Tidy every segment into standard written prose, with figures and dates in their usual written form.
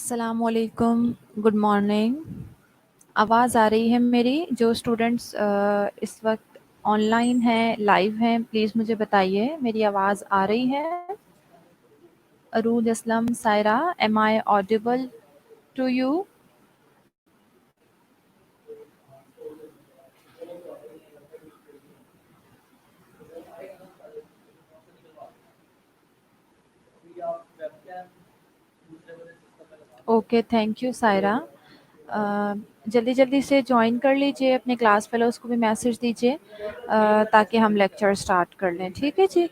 अस्सलामुअलैकुम, good morning. आवाज़ आ रही है मेरी? जो स्टूडेंट्स इस वक्त ऑनलाइन हैं, लाइव हैं, प्लीज़ मुझे बताइए मेरी आवाज़ आ रही है? Arooj Aslam, Saira, am I audible to you? Okay, thank you Saira. जल्दी जल्दी से ज्वाइन कर लीजिए, अपने क्लास फेलोज़ को भी मैसेज दीजिए ताकि हम लेक्चर स्टार्ट कर लें। ठीक है जी।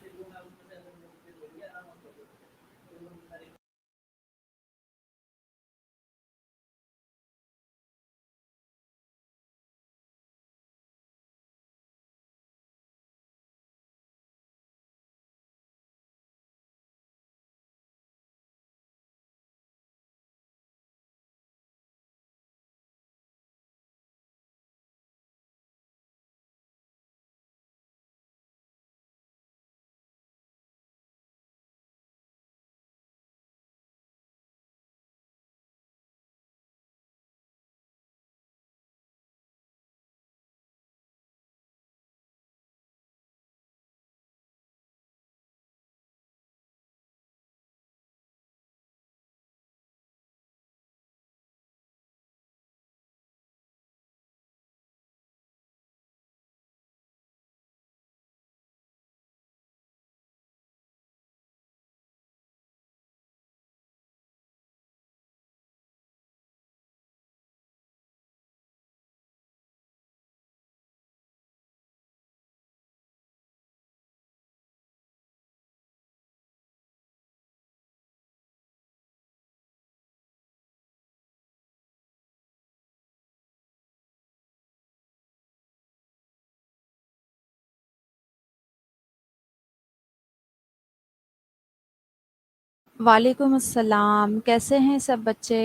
वालेकुम अस्सलाम, कैसे हैं सब बच्चे?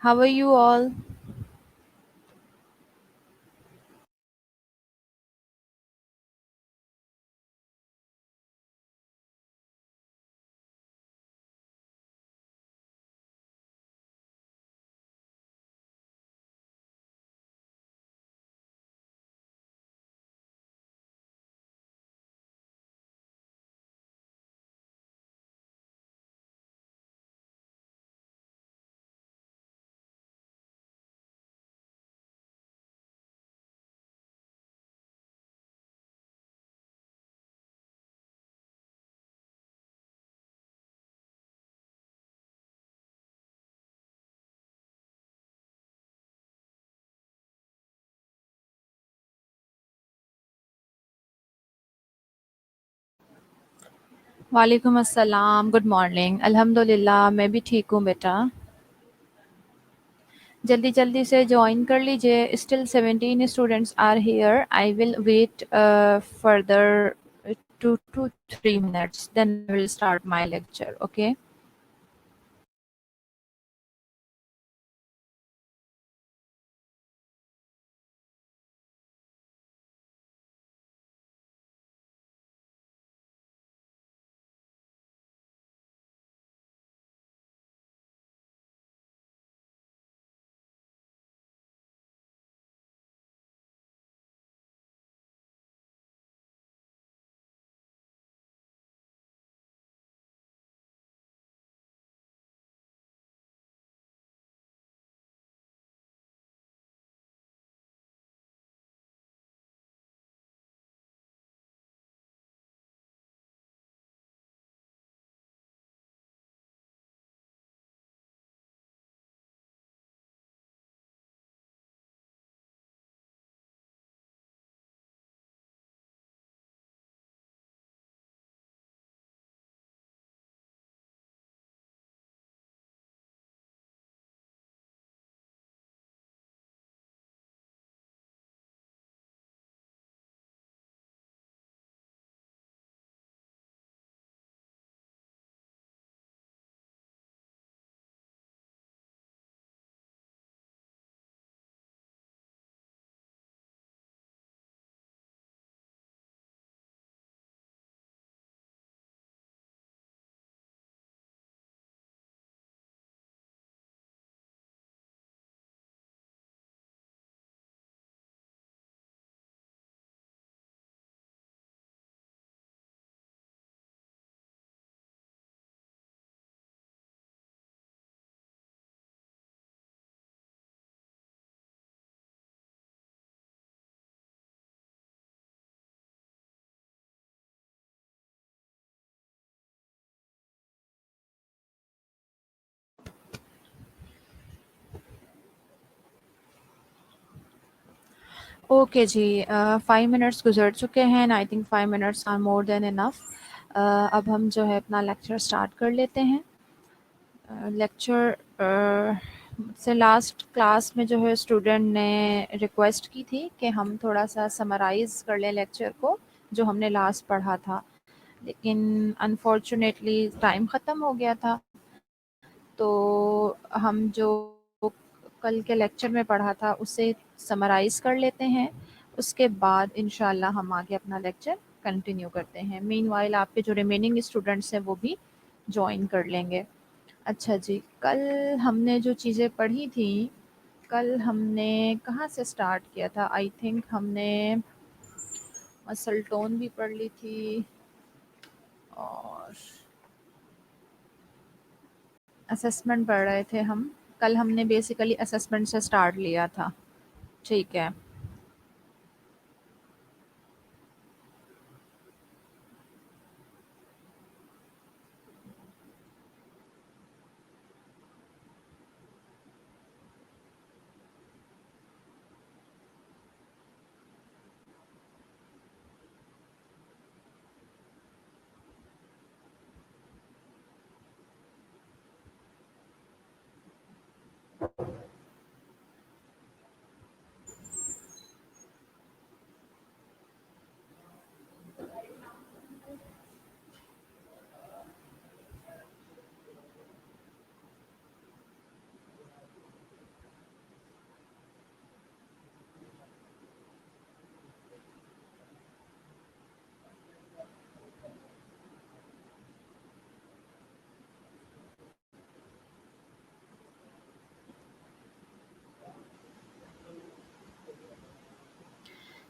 How are you all? वालेकुम अस्सलाम, गुड मॉर्निंग। अल्हम्दुलिल्लाह मैं भी ठीक हूँ बेटा। जल्दी जल्दी से ज्वाइन कर लीजिए। Still 17 students are here. I will wait further 2 to 3 minutes, then I will start my lecture. Okay. Okay जी, 5 मिनट्स गुजर चुके हैं। I think 5 minutes are more than enough. अब हम जो है अपना लेक्चर स्टार्ट कर लेते हैं। लेक्चर से लास्ट क्लास में जो है स्टूडेंट ने रिक्वेस्ट की थी कि हम थोड़ा सा समराइज कर लें लेक्चर को, जो हमने लास्ट पढ़ा था, लेकिन अनफॉर्चुनेटली टाइम ख़त्म हो गया था। तो हम जो कल के लेक्चर में पढ़ा था उसे समराइज़ कर लेते हैं, उसके बाद इंशाल्लाह हम आगे अपना लेक्चर कंटिन्यू करते हैं। मीनवाइल आपके जो रिमेनिंग स्टूडेंट्स हैं वो भी जॉइन कर लेंगे। अच्छा जी, कल हमने जो चीज़ें पढ़ी थी, कल हमने कहाँ से स्टार्ट किया था? आई थिंक हमने मसल टोन भी पढ़ ली थी और असेसमेंट पढ़ रहे थे हम। कल हमने बेसिकली असेसमेंट से स्टार्ट लिया था। ठीक है।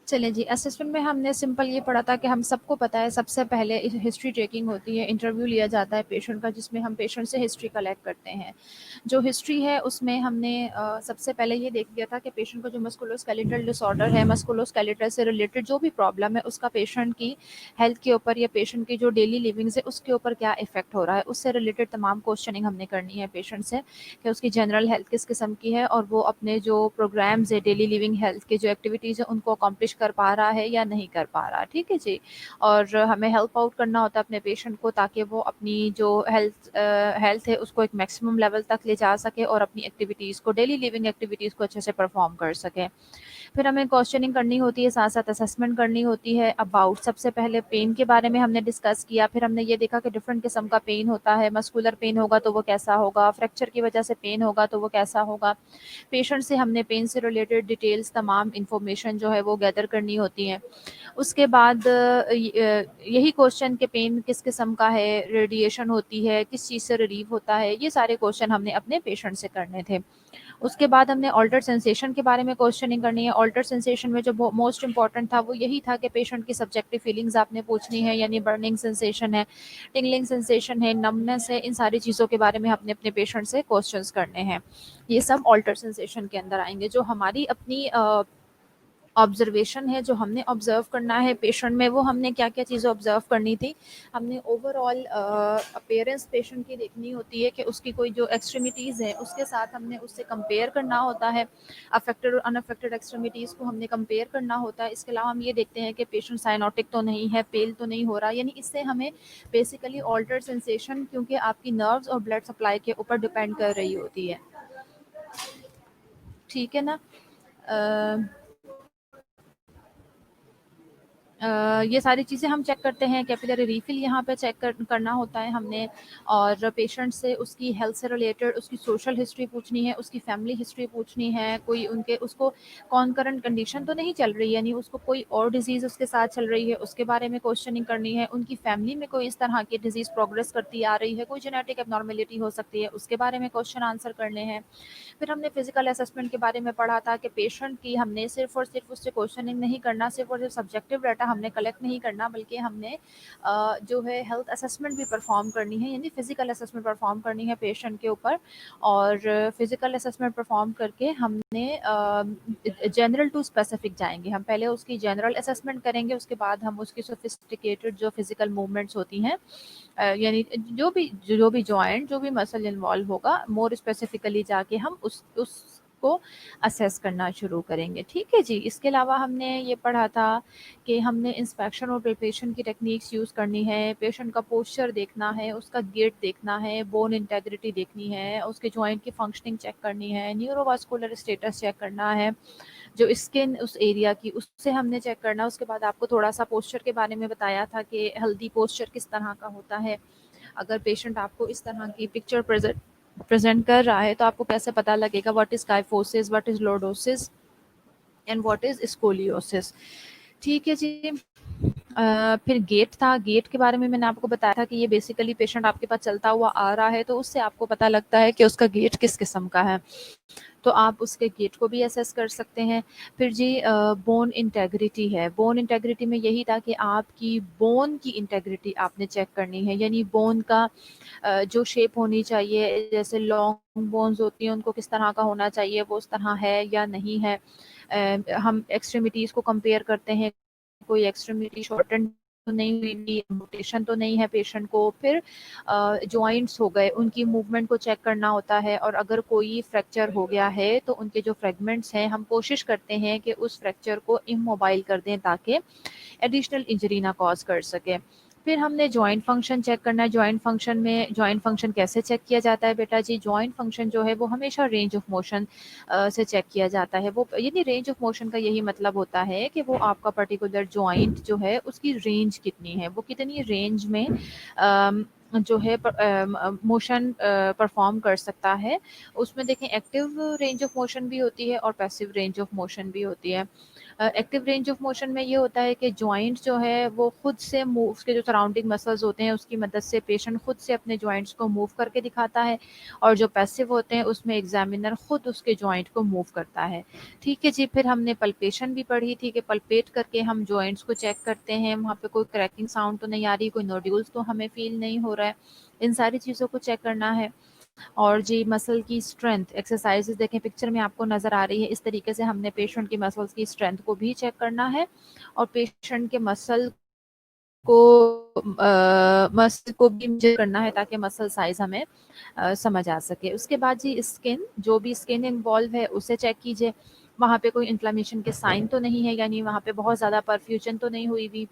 चलें जी, असेसमेंट में हमने सिंपल ये पढ़ा था कि हम सबको पता है सबसे पहले हिस्ट्री टेकिंग होती है, इंटरव्यू लिया जाता है पेशेंट का, जिसमें हम पेशेंट से हिस्ट्री कलेक्ट करते हैं। जो हिस्ट्री है उसमें हमने सबसे पहले ये देख लिया था कि पेशेंट को जो मस्कुलोस्केलेटल डिसऑर्डर है, मस्कुलोस्केलेटल से रिलेटेड जो भी प्रॉब्लम है, उसका पेशेंट की हेल्थ के ऊपर या पेशेंट की जो डेली लिविंग्स है उसके ऊपर क्या इफेक्ट हो रहा है, उससे रिलेटेड तमाम क्वेश्चनिंग हमने करनी है पेशेंट से कि उसकी जनरल हेल्थ किस किस्म की है और वो अपने जो प्रोग्राम्स है डेली लिविंग हेल्थ के जो एक्टिविटीज़ है उनको अकॉम्प्लिश कर पा रहा है या नहीं कर पा रहा। ठीक है जी। और हमें हेल्प आउट करना होता है अपने पेशेंट को, ताकि वो अपनी जो हेल्थ है उसको एक मैक्सिमम लेवल तक ले जा सके और अपनी एक्टिविटीज़ को, डेली लिविंग एक्टिविटीज़ को अच्छे से परफॉर्म कर सके। फिर हमें क्वेश्चनिंग करनी होती है, साथ साथ असेसमेंट करनी होती है। अबाउट सबसे पहले पेन के बारे में हमने डिस्कस किया, फिर हमने ये देखा कि डिफरेंट किस्म का पेन होता है। मस्कुलर पेन होगा तो वो कैसा होगा, फ्रैक्चर की वजह से पेन होगा तो वो कैसा होगा। पेशेंट से हमने पेन से रिलेटेड डिटेल्स, तमाम इंफॉर्मेशन जो है वो गैदर करनी होती है। उसके बाद यही क्वेश्चन के पेन किस किस्म का है, रेडिएशन होती है, किस चीज़ से रिलीव होता है, ये सारे क्वेश्चन हमने अपने पेशेंट से करने थे। उसके बाद हमने ऑल्टर्ड सेंसेशन के बारे में क्वेश्चनिंग करनी है। ऑल्टर्ड सेंसेशन में जो मोस्ट इंपॉर्टेंट था वो यही था कि पेशेंट की सब्जेक्टिव फीलिंग्स आपने पूछनी है, यानी बर्निंग सेंसेशन है, टिंगलिंग सेंसेशन है, नमनेस है, इन सारी चीज़ों के बारे में अपने अपने पेशेंट से क्वेश्चंस करने हैं। ये सब ऑल्टर्ड सेंसेशन के अंदर आएंगे। जो हमारी अपनी ऑब्जर्वेशन है, जो हमने ऑब्जर्व करना है पेशेंट में, वो हमने क्या क्या चीज़ें ऑब्जर्व करनी थी। हमने ओवरऑल अपीयरेंस पेशेंट की देखनी होती है कि उसकी कोई जो एक्सट्रीमिटीज़ है उसके साथ हमने उससे कंपेयर करना होता है। अफेक्टेड और अनअफेक्टेड एक्सट्रीमिटीज़ को हमने कंपेयर करना होता है। इसके अलावा हम ये देखते हैं कि पेशेंट साइनोटिक तो नहीं है, पेल तो नहीं हो रहा, यानी इससे हमें बेसिकली ऑल्टर्ड सेंसेशन, क्योंकि आपकी नर्व्स और ब्लड सप्लाई के ऊपर डिपेंड कर रही होती है। ठीक है ना। ये सारी चीज़ें हम चेक करते हैं। कैपिलरी रीफिल यहाँ पे करना होता है हमने, और पेशेंट से उसकी हेल्थ से रिलेटेड उसकी सोशल हिस्ट्री पूछनी है, उसकी फैमिली हिस्ट्री पूछनी है, कोई उनके उसको कॉन्करेंट कंडीशन तो नहीं चल रही है, यानी उसको कोई और डिजीज़ उसके साथ चल रही है, उसके बारे में क्वेश्चनिंग करनी है। उनकी फैमिली में कोई इस तरह की डिजीज़ प्रोग्रेस करती आ रही है, कोई जेनेटिक एबनॉर्मेलिटी हो सकती है, उसके बारे में क्वेश्चन आंसर करने हैं। फिर हमने फिजिकल असेसमेंट के बारे में पढ़ा था कि पेशेंट की हमने सिर्फ और सिर्फ उससे क्वेश्चनिंग नहीं करना, सिर्फ और सिर्फ सब्जेक्टिव डाटा हमने कलेक्ट नहीं करना, बल्कि हमने जो है हेल्थ असेसमेंट भी परफॉर्म करनी है, यानी फिजिकल असेसमेंट परफॉर्म करनी है पेशेंट के ऊपर। और फिजिकल असेसमेंट परफॉर्म करके हमने जनरल टू स्पेसिफिक जाएंगे। हम पहले उसकी जनरल असेसमेंट करेंगे, उसके बाद हम उसकी सोफिस्टिकेटेड जो फिजिकल मूवमेंट्स होती हैं, यानी जो भी जॉइंट, जो भी मसल इन्वॉल्व होगा, मोर स्पेसिफिकली जाके हम उस को असेस करना शुरू करेंगे। ठीक है जी। इसके अलावा हमने ये पढ़ा था कि हमने इंस्पेक्शन और प्रिपरेशन की टेक्निक्स यूज़ करनी है, पेशेंट का पोस्चर देखना है, उसका गेट देखना है, बोन इंटेग्रिटी देखनी है, उसके जॉइंट की फंक्शनिंग चेक करनी है, न्यूरोवास्कुलर स्टेटस चेक करना है, जो स्किन उस एरिया की उससे हमने चेक करना है। उसके बाद आपको थोड़ा-सा पोस्चर के बारे में बताया था कि हेल्दी पोस्चर किस तरह का होता है। अगर पेशेंट आपको इस तरह की पिक्चर प्रेज़ेंट कर रहा है तो आपको कैसे पता लगेगा what is kyphosis, what is lordosis and what is scoliosis. ठीक है जी। फिर गेट था। गेट के बारे में मैंने आपको बताया था कि ये बेसिकली पेशेंट आपके पास चलता हुआ आ रहा है तो उससे आपको पता लगता है कि उसका गेट किस किस्म का है। तो आप उसके गेट को भी असेस कर सकते हैं। फिर जी बोन इंटेग्रिटी है। बोन इंटेग्रिटी में यही था कि आपकी बोन की इंटेग्रिटी आपने चेक करनी है, यानी बोन का जो शेप होनी चाहिए, जैसे लॉन्ग बोन्स होती हैं उनको किस तरह का होना चाहिए, वो उस तरह है या नहीं है। हम एक्सट्रीमिटीज़ को कंपेयर करते हैं, कोई एक्सट्रीमिटी शॉर्टेंड तो नहीं हुई, एम्पुटेशन तो नहीं है पेशेंट को। फिर जॉइंट्स हो गए, उनकी मूवमेंट को चेक करना होता है, और अगर कोई फ्रैक्चर हो गया है तो उनके जो फ्रेगमेंट्स हैं हम कोशिश करते हैं कि उस फ्रैक्चर को इमोबाइल कर दें ताकि एडिशनल इंजरी ना कॉज कर सके। फिर हमने जॉइंट फंक्शन चेक करना है। जॉइंट फंक्शन कैसे चेक किया जाता है बेटा जी? जॉइंट फंक्शन जो है वो हमेशा रेंज ऑफ मोशन से चेक किया जाता है। वो यानी रेंज ऑफ मोशन का यही मतलब होता है कि वो आपका पर्टिकुलर जॉइंट जो है उसकी रेंज कितनी है, वो कितनी रेंज में जो है मोशन परफॉर्म कर सकता है। उसमें देखें एक्टिव रेंज ऑफ मोशन भी होती है और पैसिव रेंज ऑफ मोशन भी होती है। एक्टिव रेंज ऑफ मोशन में ये होता है कि जॉइंट जो है वो खुद से मूव, उसके जो सराउंडिंग मसल्स होते हैं उसकी मदद से पेशेंट खुद से अपने जॉइंट्स को मूव करके दिखाता है, और जो पैसिव होते हैं उसमें एग्जामिनर खुद उसके जॉइंट को मूव करता है। ठीक है जी। फिर हमने पल्पेशन भी पढ़ी थी कि पल्पेट करके हम जॉइंट्स को चेक करते हैं, वहाँ पे कोई क्रैकिंग साउंड तो नहीं आ रही, कोई नोड्यूल्स तो हमें फील नहीं हो रहा है। इन सारी चीज़ों को चेक करना है। और जी मसल की स्ट्रेंथ एक्सरसाइजेज देखें, पिक्चर में आपको नज़र आ रही है, इस तरीके से हमने पेशेंट की मसल्स की स्ट्रेंथ को भी चेक करना है, और पेशेंट के को मसल को भी मेजर करना है ताकि मसल साइज हमें समझ आ सके। उसके बाद जी स्किन, जो भी स्किन इन्वॉल्व है उसे चेक कीजिए, वहाँ पे कोई इन्फ्लेमेशन के साइन तो नहीं है, यानी वहाँ पे बहुत ज़्यादा परफ्यूजन तो नहीं हुई हुई,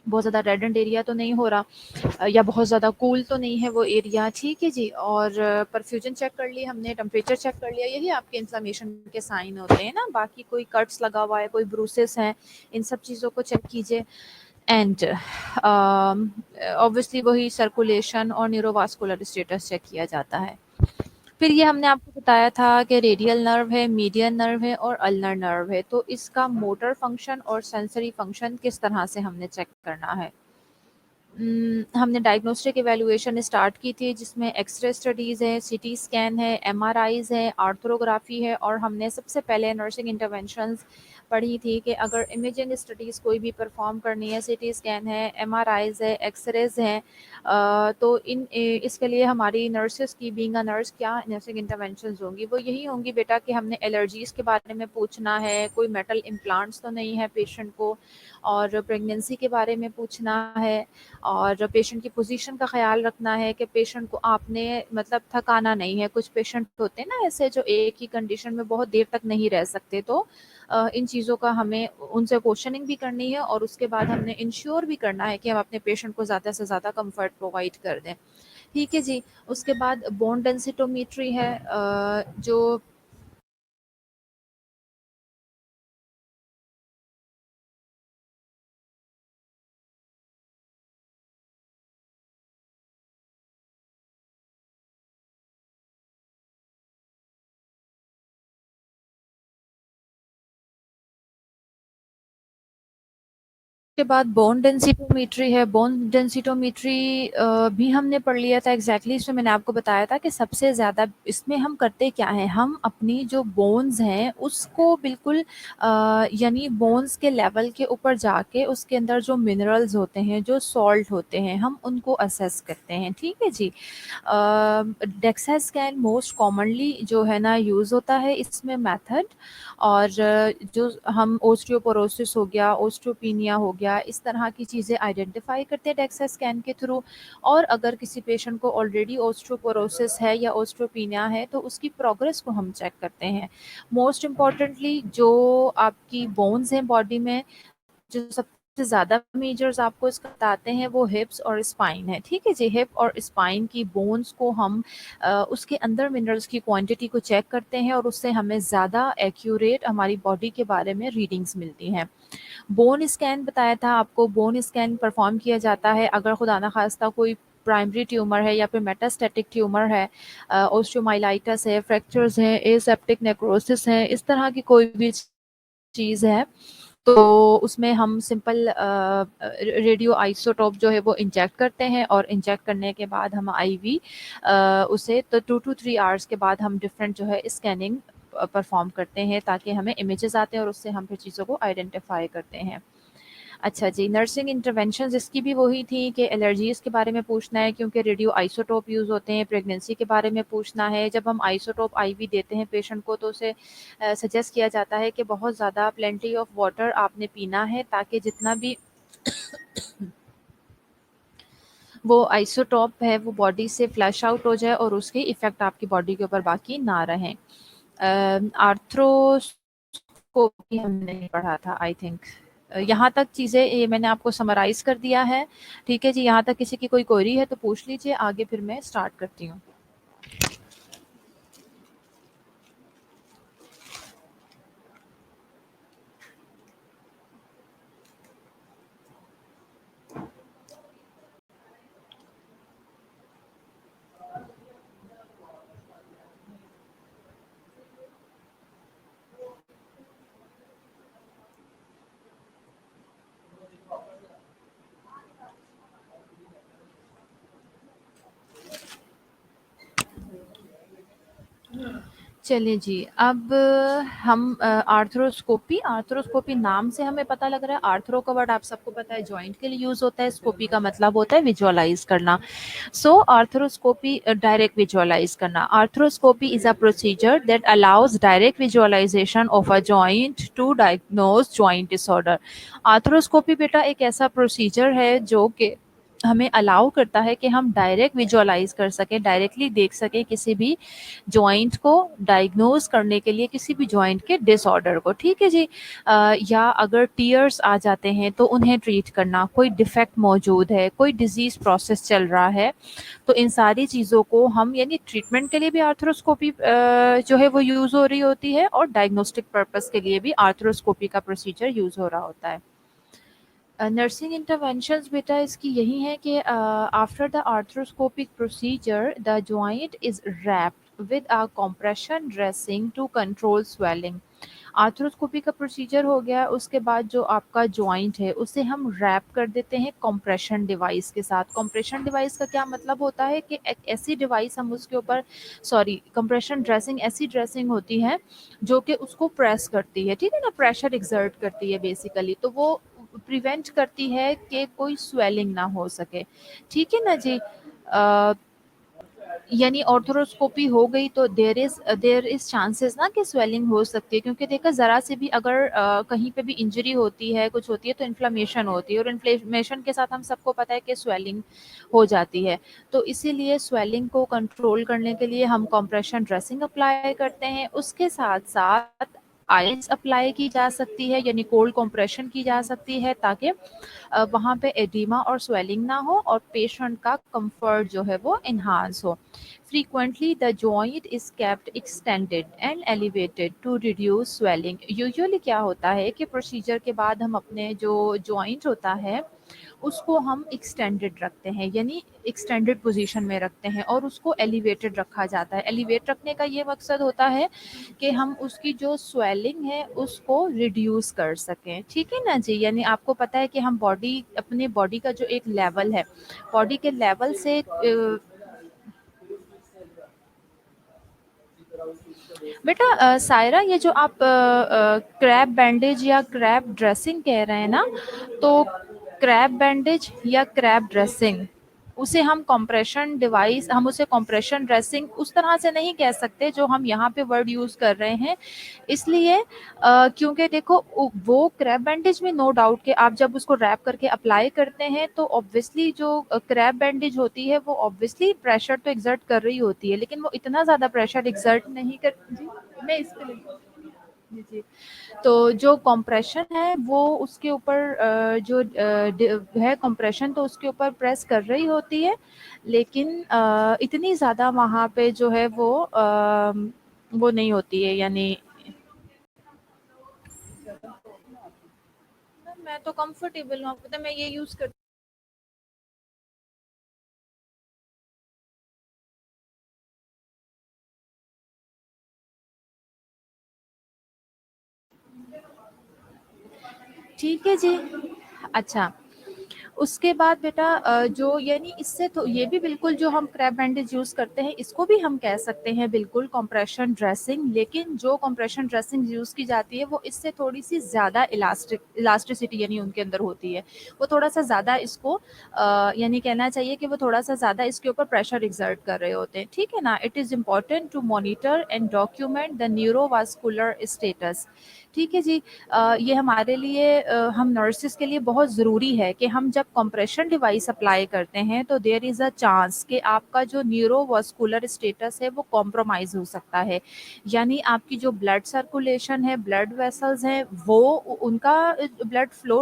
बहुत ज़्यादा रेडेंट एरिया तो नहीं हो रहा, या बहुत ज़्यादा कूल तो नहीं है वो एरिया। ठीक है जी। और परफ्यूजन चेक कर लिया हमने, टेम्परेचर चेक कर लिया, यही आपके इन्फ्लेमेशन के साइन होते हैं ना। बाकी कोई कट्स लगा हुआ है, कोई ब्रूसेस हैं, इन सब चीज़ों को चेक कीजिए। एंड ऑब्वियसली वही सर्कुलेशन और न्यूरोवास्कुलर स्टेटस चेक किया जाता है। फिर ये हमने आपको बताया था कि रेडियल नर्व है, मीडियन नर्व है और अल्नर नर्व है, तो इसका मोटर फंक्शन और सेंसरी फंक्शन किस तरह से हमने चेक करना है। हमने डायग्नोस्टिक इवैल्यूएशन स्टार्ट की थी जिसमें एक्सरे स्टडीज़ है, सीटी स्कैन है, एमआरआईज़ है, आर्थ्रोग्राफी है, और हमने सबसे पहले नर्सिंग इंटरवेंशंस पढ़ी थी कि अगर इमेजिंग स्टडीज़ कोई भी परफॉर्म करनी है, सीटी स्कैन है, एमआरआईज़ है, एक्सरेज हैं, तो इसके लिए हमारी नर्सेस की, बीइंग अ नर्स, क्या नर्सिंग इंटरवेंशंस होंगी, वो यही होंगी बेटा कि हमने एलर्जीज़ के बारे में पूछना है, कोई मेटल इम्प्लांट्स तो नहीं है पेशेंट को, और प्रेगनेंसी के बारे में पूछना है, और पेशेंट की पोजीशन का ख्याल रखना है कि पेशेंट को आपने मतलब थकाना नहीं है। कुछ पेशेंट होते हैं ना ऐसे जो एक ही कंडीशन में बहुत देर तक नहीं रह सकते, तो इन चीज़ों का हमें उनसे क्वेश्चनिंग भी करनी है, और उसके बाद हमने इंश्योर भी करना है कि हम अपने पेशेंट को ज़्यादा से ज़्यादा कंफर्ट प्रोवाइड कर दें। ठीक है जी। उसके बाद बोन डेंसिटोमीट्री है, जो के बाद बोन डेंसिटोमीट्री है। बोन डेंसिटोमीट्री भी हमने पढ़ लिया था एग्जैक्टली। इसमें मैंने आपको बताया था कि सबसे ज़्यादा इसमें हम करते क्या हैं, हम अपनी जो बोन्स हैं उसको बिल्कुल यानी बोन्स के लेवल के ऊपर जाके उसके अंदर जो मिनरल्स होते हैं, जो सॉल्ट होते हैं, हम उनको असेस करते हैं। ठीक है जी। डेक्सा स्कैन मोस्ट कॉमनली जो है ना यूज़ होता है इसमें मेथड, और जो हम ओस्टियोपोरोसिस हो गया, ओस्टियोपीनिया हो गया, गया, इस तरह की चीज़ें आइडेंटिफाई करते हैं डेक्सा स्कैन के थ्रू। और अगर किसी पेशेंट को ऑलरेडी ऑस्टियोपोरोसिस है या ऑस्टियोपीनिया है तो उसकी प्रोग्रेस को हम चेक करते हैं। मोस्ट इम्पॉर्टेंटली जो आपकी बोन्स हैं बॉडी में, जो सबसे ज़्यादा मेजर्स आपको इसका बताते हैं वो हिप्स और स्पाइन है। ठीक है जी, हिप और स्पाइन की बोन्स को हम उसके अंदर मिनरल्स की क्वांटिटी को चेक करते हैं और उससे हमें ज़्यादा एक्यूरेट हमारी बॉडी के बारे में रीडिंग्स मिलती हैं। बोन स्कैन बताया था आपको, बोन स्कैन परफॉर्म किया जाता है अगर खुदा ना खास्ता कोई प्राइमरी ट्यूमर है या फिर मेटास्टैटिक ट्यूमर है, ओस्टियोमाइलाइटिस है, फ्रैक्चर्स हैं, एसेप्टिक नेक्रोसिस है, इस तरह की कोई भी चीज़ है तो उसमें हम सिंपल रेडियो आइसोटोप जो है वो इंजेक्ट करते हैं और इंजेक्ट करने के बाद हम आईवी उसे तो 2 to 3 आवर्स के बाद हम डिफरेंट जो है स्कैनिंग परफॉर्म करते हैं ताकि हमें इमेजेस आते हैं और उससे हम फिर चीज़ों को आइडेंटिफाई करते हैं। अच्छा जी, नर्सिंग इंटरवेंशंस इसकी भी वही थी कि एलर्जीज़ के बारे में पूछना है क्योंकि रेडियो आइसोटोप यूज़ होते हैं, प्रेगनेंसी के बारे में पूछना है। जब हम आइसोटोप आईवी देते हैं पेशेंट को तो उसे सजेस्ट किया जाता है कि बहुत ज़्यादा प्लेंटी ऑफ वाटर आपने पीना है ताकि जितना भी वो आइसोटोप है वो बॉडी से फ्लैश आउट हो जाए और उसके इफ़ेक्ट आपकी बॉडी के ऊपर बाकी ना रहें। आर्थ्रोस्कोपी हमने नहीं पढ़ा था आई थिंक। यहाँ तक चीज़ें ये मैंने आपको समराइज़ कर दिया है। ठीक है जी, यहाँ तक किसी की कोई क्वेरी है तो पूछ लीजिए, आगे फिर मैं स्टार्ट करती हूँ। चलिए जी, अब हम आर्थ्रोस्कोपी आर्थ्रोस्कोपी नाम से हमें पता लग रहा है। आर्थ्रो का वर्ड आप सबको पता है जॉइंट के लिए यूज होता है, स्कोपी का मतलब होता है विजुअलाइज करना। सो आर्थ्रोस्कोपी डायरेक्ट विजुअलाइज करना। Arthroscopy is a procedure that allows direct visualization of a joint to diagnose joint disorder. Arthroscopy बेटा एक ऐसा प्रोसीजर है जो कि हमें अलाउ करता है कि हम डायरेक्ट विजुअलाइज कर सकें, डायरेक्टली देख सकें किसी भी जॉइंट को डायग्नोज करने के लिए, किसी भी जॉइंट के डिसऑर्डर को। ठीक है जी। या अगर टीयर्स आ जाते हैं तो उन्हें ट्रीट करना, कोई डिफेक्ट मौजूद है, कोई डिजीज प्रोसेस चल रहा है, तो इन सारी चीज़ों को हम यानी ट्रीटमेंट के लिए भी आर्थ्रोस्कोपी जो है वो यूज़ हो रही होती है और डायग्नोस्टिक पर्पस के लिए भी आर्थ्रोस्कोपी का प्रोसीजर यूज़ हो रहा होता है। नर्सिंग इंटरवेंशंस बेटा इसकी यही है कि after the arthroscopic procedure the joint is wrapped with a compression dressing to control swelling. Arthroscopy का प्रोसीजर हो गया, उसके बाद जो आपका जॉइंट है उसे हम रैप कर देते हैं कंप्रेशन डिवाइस के साथ। कंप्रेशन डिवाइस का क्या मतलब होता है कि एक ऐसी डिवाइस हम उसके ऊपर, सॉरी, कंप्रेशन ड्रेसिंग ऐसी ड्रेसिंग होती है जो कि उसको प्रेस करती है, ठीक है ना, प्रेशर एक्सर्ट करती है बेसिकली, तो वो प्रिवेंट करती है कि कोई स्वेलिंग ना हो सके। ठीक है ना जी। यानी ऑर्थोस्कोपी हो गई तो देयर इज चांसेस ना कि स्वेलिंग हो सकती है, क्योंकि देखा ज़रा से भी अगर कहीं पे भी इंजरी होती है, कुछ होती है तो इन्फ्लेमेशन होती है और इन्फ्लेमेशन के साथ हम सबको पता है कि स्वेलिंग हो जाती है। तो इसीलिए स्वेलिंग को कंट्रोल करने के लिए हम कंप्रेशन ड्रेसिंग अप्लाई करते हैं। उसके साथ साथ आइस अप्लाई की जा सकती है, यानी कोल्ड कंप्रेशन की जा सकती है ताकि वहाँ पे एडिमा और स्वेलिंग ना हो और पेशेंट का कंफर्ट जो है वो इन्हांस हो। Frequently, the joint is kept extended and elevated to reduce swelling. Usually क्या होता है कि प्रोसीजर के बाद हम अपने जो जॉइंट होता है उसको हम एक्सटेंडेड रखते हैं, यानी एक्सटेंडेड पोजीशन में रखते हैं और उसको एलिवेटेड रखा जाता है। एलिवेट रखने का ये मकसद होता है कि हम उसकी जो स्वेलिंग है उसको रिड्यूस कर सकें। ठीक है ना जी, यानी आपको पता है कि हम बॉडी, अपने बॉडी का जो एक लेवल है, बॉडी के लेवल से बेटा सायरा, ये जो आप क्रैब बैंडेज या क्रैब ड्रेसिंग कह रहे हैं ना, तो क्रैब बैंडेज या क्रैब ड्रेसिंग उसे हम कंप्रेशन डिवाइस, हम उसे कंप्रेशन ड्रेसिंग उस तरह से नहीं कह सकते जो हम यहाँ पे वर्ड यूज़ कर रहे हैं। इसलिए क्योंकि देखो वो क्रैब बैंडेज में नो डाउट कि आप जब उसको रैप करके अप्लाई करते हैं तो ऑब्वियसली जो क्रैब बैंडेज होती है वो ऑब्वियसली प्रेशर तो एग्जर्ट कर रही होती है, लेकिन वो इतना ज़्यादा प्रेशर एग्जर्ट नहीं कर जी। मैं इस पे जी जी। तो जो कंप्रेशन है वो उसके ऊपर है कंप्रेशन, तो उसके ऊपर प्रेस कर रही होती है, लेकिन इतनी ज़्यादा वहाँ पे जो है वो नहीं होती है, यानी मैं तो कंफर्टेबल हूँ, आपको पता है, मैं ये यूज़ कर ठीक है जी। अच्छा, उसके बाद बेटा जो यानी इससे तो ये भी बिल्कुल जो हम क्रैब बैंडेज यूज़ करते हैं इसको भी हम कह सकते हैं बिल्कुल कंप्रेशन ड्रेसिंग, लेकिन जो कंप्रेशन ड्रेसिंग यूज़ की जाती है वो इससे थोड़ी-सी ज़्यादा इलास्टिसिटी यानी उनके अंदर होती है। वो थोड़ा-सा ज़्यादा इसको यानी कहना चाहिए कि वो थोड़ा-सा ज़्यादा इसके ऊपर प्रेशर एक्सर्ट कर रहे होते हैं, ठीक है ना? It is important to monitor and document the neurovascular status. ठीक है जी। ये हमारे लिए हम नर्सेस के लिए बहुत ज़रूरी है कि हम जब कंप्रेशन डिवाइस अप्लाई करते हैं तो देयर इज़ अ चांस कि आपका जो न्यूरोवास्कुलर स्टेटस है वो कॉम्प्रोमाइज़ हो सकता है। यानी आपकी जो ब्लड सर्कुलेशन है, ब्लड वेसल्स हैं, वो उनका ब्लड फ्लो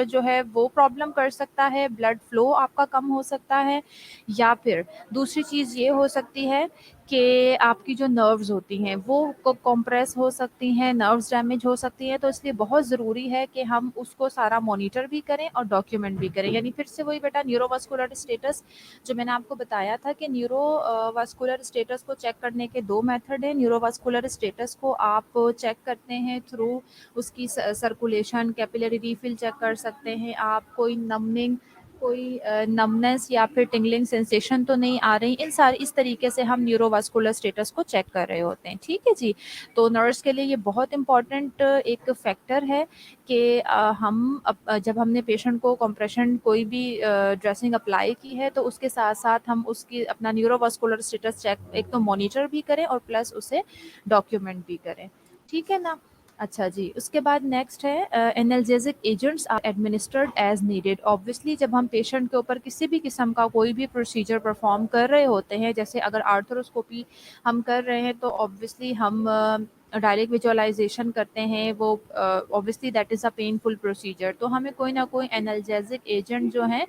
जो है वो प्रॉब्लम कर सकता है, ब्लड फ्लो आपका कम हो सकता है, या फिर दूसरी चीज़ ये हो सकती है कि आपकी जो नर्व्स होती हैं वो कंप्रेस हो सकती हैं, नर्व्स डैमेज हो सकती हैं, तो इसलिए बहुत ज़रूरी है कि हम उसको सारा मॉनिटर भी करें और डॉक्यूमेंट भी करें। यानी फिर से वही बेटा न्यूरोवास्कुलर स्टेटस जो मैंने आपको बताया था कि न्यूरोवास्कुलर स्टेटस को चेक करने के 2 मेथड हैं। न्यूरोवास्कुलर स्टेटस को आप चेक करते हैं थ्रू उसकी सर्कुलेशन, कैपिलरी रीफिल चेक कर सकते हैं आप, कोई नमनिंग, कोई नमनेस या फिर टिंगलिंग सेंसेशन तो नहीं आ रही, इस तरीके से हम न्यूरोवास्कुलर स्टेटस को चेक कर रहे होते हैं, ठीक है जी। तो नर्स के लिए ये बहुत इंपॉर्टेंट एक फैक्टर है कि जब हमने पेशेंट को कंप्रेशन कोई भी ड्रेसिंग अप्लाई की है तो उसके साथ साथ हम उसकी अपना न्यूरोवास्कुलर स्टेटस चेक एक तो मॉनिटर भी करें और प्लस उसे डॉक्यूमेंट भी करें, ठीक है ना? अच्छा जी, उसके बाद नेक्स्ट है analgesic agents are administered as needed. Obviously जब हम पेशेंट के ऊपर किसी भी किस्म का कोई भी प्रोसीजर परफॉर्म कर रहे होते हैं, जैसे अगर आर्थरोस्कोपी हम कर रहे हैं तो ऑब्वियसली हम डायरेक्ट विजुअलाइजेशन करते हैं, वो obviously that is a painful procedure, तो हमें कोई ना कोई एनाल्जेसिक एजेंट जो हैं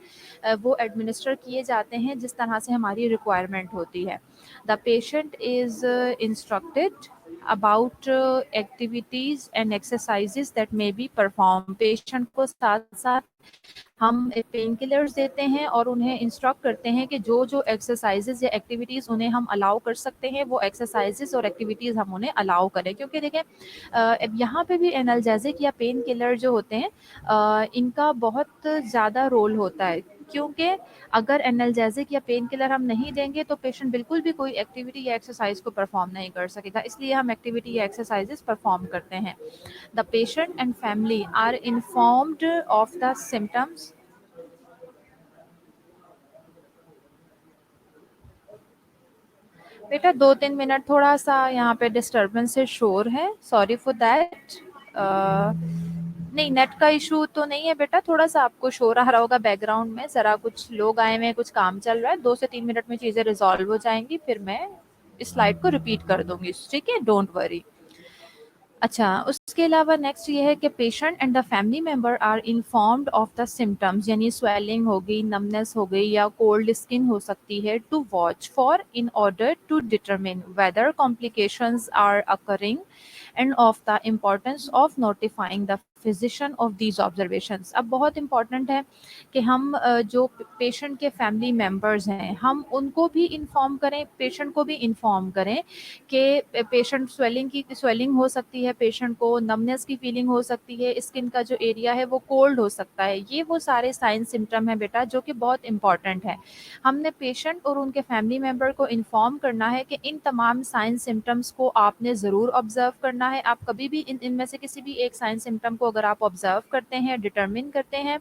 वो एडमिनिस्टर किए जाते हैं जिस तरह से हमारी रिक्वायरमेंट होती है। The patient is instructed about activities and exercises that may be performed। Patient को साथ साथ हम पेन किलर्स देते हैं और उन्हें इंस्ट्रक्ट करते हैं कि जो जो एक्सरसाइजेज या एक्टिविटीज़ उन्हें हम अलाउ कर सकते हैं वो एक्सरसाइजेज और एक्टिविटीज़ हम उन्हें अलाउ करें, क्योंकि देखें यहाँ पे भी एनाल्जेसिक या पेन किलर जो होते हैं इनका बहुत ज़्यादा रोल होता है, क्योंकि अगर एनाल्जेसिक या पेन किलर हम नहीं देंगे तो पेशेंट बिल्कुल भी कोई एक्टिविटी या एक्सरसाइज को परफॉर्म नहीं कर सकेगा, इसलिए हम एक्टिविटी या एक्सरसाइजेस परफॉर्म करते हैं। The patient and family are informed of the symptoms. बेटा 2-3 मिनट, थोड़ा सा यहाँ पे डिस्टरबेंस से शोर है, सॉरी फॉर दैट। नहीं, नेट का इशू तो नहीं है बेटा, थोड़ा सा आपको शोर आ रहा होगा बैकग्राउंड में, ज़रा कुछ लोग आए हुए हैं, कुछ काम चल रहा है। 2 से 3 मिनट में चीज़ें रिजॉल्व हो जाएंगी, फिर मैं इस स्लाइड को रिपीट कर दूंगी, ठीक है, डोंट वरी। अच्छा, उसके अलावा नेक्स्ट ये है कि patient and the family member are informed of the symptoms, यानी स्वेलिंग हो गई, नमनेस हो गई या कोल्ड स्किन हो सकती है, to watch for in order to determine whether complications are occurring and of the importance of notifying the physician of these observations. अब बहुत इंपॉर्टेंट है कि हम जो पेशेंट के फैमिली मेंबर्स हैं हम उनको भी इन्फॉर्म करें, पेशेंट को भी इन्फॉर्म करें कि पेशेंट स्वेलिंग हो सकती है, पेशेंट को नमनेस की फीलिंग हो सकती है, स्किन का जो एरिया है वो कोल्ड हो सकता है, ये वो सारे साइन सिम्टम हैं बेटा जो कि बहुत इंपॉर्टेंट है। हमने पेशेंट और उनके फैमिली मेंबर को इन्फॉर्म करना है कि इन तमाम साइन सिम्टम्स को आपने ज़रूर ऑब्जर्व करना है। आप कभी भी इनमें से किसी भी एक साइन सिम्टम को अगर आप ऑब्जर्व करते हैं, डिटरमिन करते हैं,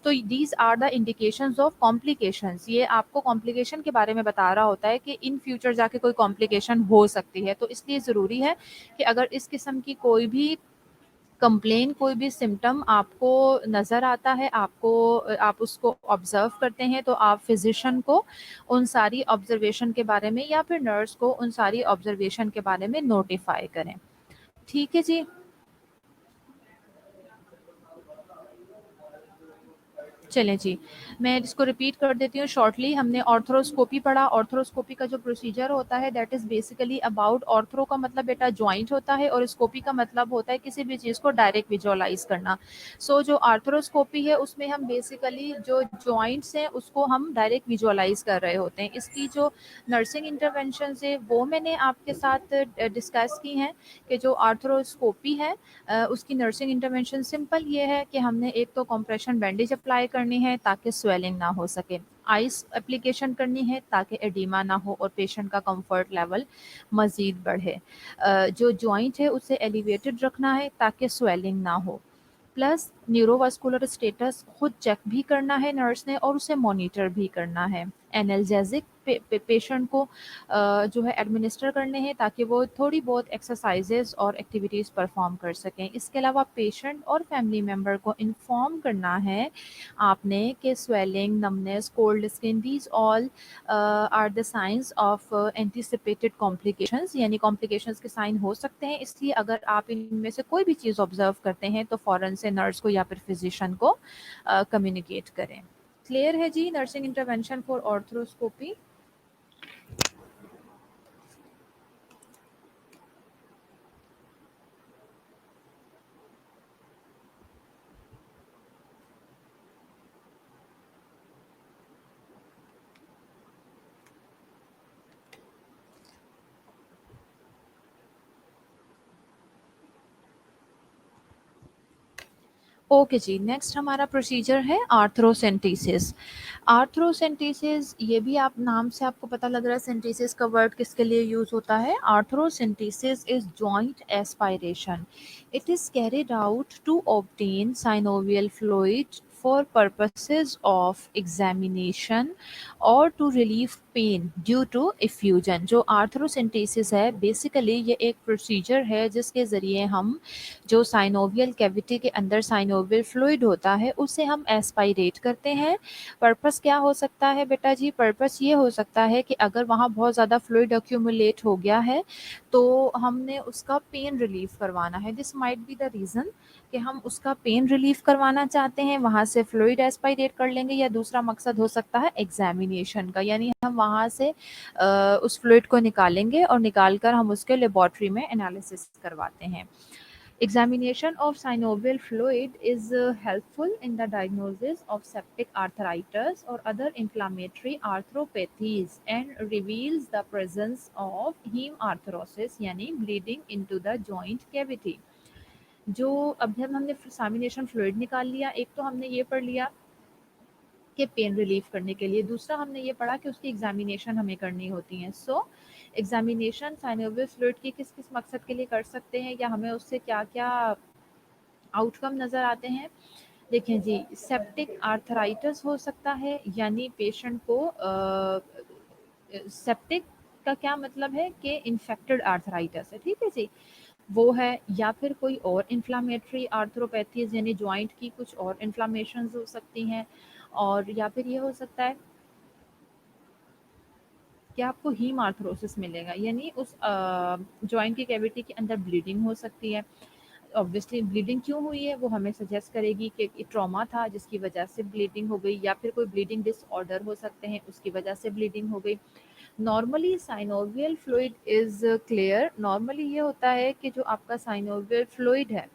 तो these are the indications of complications. ये आपको कॉम्प्लिकेशन के बारे में बता रहा होता है कि इन फ्यूचर जाके कोई कॉम्प्लिकेशन हो सकती है। तो इसलिए ज़रूरी है कि अगर इस किस्म की कोई भी कंप्लेन, कोई भी सिम्टम आपको नज़र आता है, आप उसको ऑब्जर्व करते हैं, तो आप फिजिशियन को उन सारी ऑब्जर्वेशन के बारे में या फिर नर्स को उन सारी ऑब्जर्वेशन के बारे में नोटिफाई करें। ठीक है जी। चलें जी, मैं इसको रिपीट कर देती हूँ शॉर्टली। हमने ऑर्थ्रोस्कोपी पढ़ा। ऑर्थ्रोस्कोपी का जो प्रोसीजर होता है that is basically about, ortho का मतलब बेटा जॉइंट होता है और स्कोपी का मतलब होता है किसी भी चीज़ को डायरेक्ट विजुअलाइज करना। सो जो आर्थ्रोस्कोपी है उसमें हम बेसिकली जो जॉइंट्स हैं उसको हम डायरेक्ट विजुअलाइज कर रहे होते हैं। इसकी जो नर्सिंग इंटरवेंशन है वो मैंने आपके साथ डिस्कस की हैं कि जो आर्थ्रोस्कोपी है उसकी नर्सिंग इंटरवेंशन सिंपल ये है कि हमने एक तो कंप्रेशन बैंडेज अप्लाई करनी है ताकि स्वेलिंग ना हो सके, आइस एप्लीकेशन करनी है ताकि एडिमा ना हो और पेशेंट का कंफर्ट लेवल मज़ीद बढ़े। जो जॉइंट है उसे एलिवेटेड रखना है ताकि स्वेलिंग ना हो। प्लस न्यूरोवास्कुलर स्टेटस खुद चेक भी करना है नर्स ने और उसे मॉनिटर भी करना है। एनाल्जेसिक पेशेंट को जो है एडमिनिस्टर करने हैं ताकि वो थोड़ी बहुत एक्सरसाइजेज और एक्टिविटीज़ परफॉर्म कर सकें। इसके अलावा पेशेंट और फैमिली मेम्बर को इन्फॉर्म करना है आपने कि swelling, numbness, cold skin, these all are the signs of anticipated complications, यानी कॉम्प्लिकेशंस के साइन हो सकते हैं। इसलिए अगर आप इनमें से कोई भी चीज़ ऑब्जर्व करते हैं तो फ़ौरन से नर्स को या फिर फिजिशियन को कम्युनिकेट करें। क्लियर है जी nursing intervention for arthroscopy? Okay जी, नेक्स्ट हमारा प्रोसीजर है आर्थ्रोसेंटीसिस। आर्थ्रोसेंटीसिस, ये भी आप नाम से आपको पता लग रहा है सेंटीसिस का वर्ड किसके लिए यूज होता है। Arthrocentesis is joint aspiration. It is carried out to obtain synovial fluid for purposes of examination or to relieve pain due to effusion। जो आर्थ्रोसेंटेसिस है बेसिकली ये एक प्रोसीजर है जिसके ज़रिए हम जो साइनोवियल कैविटी के अंदर साइनोवियल फ्लूइड होता है उसे हम एस्पायरेट करते हैं। पर्पस क्या हो सकता है बेटा जी? पर्पस ये हो सकता है कि अगर वहाँ बहुत ज़्यादा फ्लूइड अक्यूमुलेट हो गया है तो हमने उसका पेन रिलीफ करवाना है। This might be the reason कि हम उसका पेन रिलीफ करवाना चाहते हैं, वहाँ से फ्लूइड एस्पायरेट कर लेंगे, या दूसरा मकसद हो सकता है एग्जामिनेशन का, यानी हम वहाँ से उस फ्लूइड को निकालेंगे और निकाल कर हम उसके लेबोरेटरी में एनालिसिस करवाते हैं। Examination of synovial fluid is helpful in the diagnosis of septic arthritis or other inflammatory arthropathies and reveals the presence of hemarthrosis यानी bleeding into the joint cavity। जो अब जब हमने सामिनेशन फ्लूइड निकाल लिया, एक तो हमने ये पढ़ लिया कि पेन रिलीफ करने के लिए, दूसरा हमने ये पढ़ा कि उसकी एग्जामिनेशन हमें करनी होती है। सो एग्जामिनेशन साइनोवियल फ्लूइड की किस किस मकसद के लिए कर सकते हैं या हमें उससे क्या क्या आउटकम नज़र आते हैं। देखें जी, सेप्टिक आर्थराइटिस हो सकता है, यानी पेशेंट को सेप्टिक का क्या मतलब है कि इन्फेक्टेड आर्थराइटिस है, ठीक है जी, वो है, या फिर कोई और इन्फ्लामेटरी आर्थरोपैथीज यानी जॉइंट की कुछ और इन्फ्लामेशन हो सकती हैं, और या फिर ये हो सकता है कि आपको हीम आर्थरोसिस मिलेगा, यानी उस जॉइंट की कैविटी के अंदर ब्लीडिंग हो सकती है। ऑब्वियसली ब्लीडिंग क्यों हुई है वो हमें सजेस्ट करेगी कि ट्रॉमा था जिसकी वजह से ब्लीडिंग हो गई, या फिर कोई ब्लीडिंग डिसऑर्डर हो सकते हैं उसकी वजह से ब्लीडिंग हो गई। Normally synovial fluid is clear. Normally ये होता है कि जो आपका साइनोवियल फ्लूइड है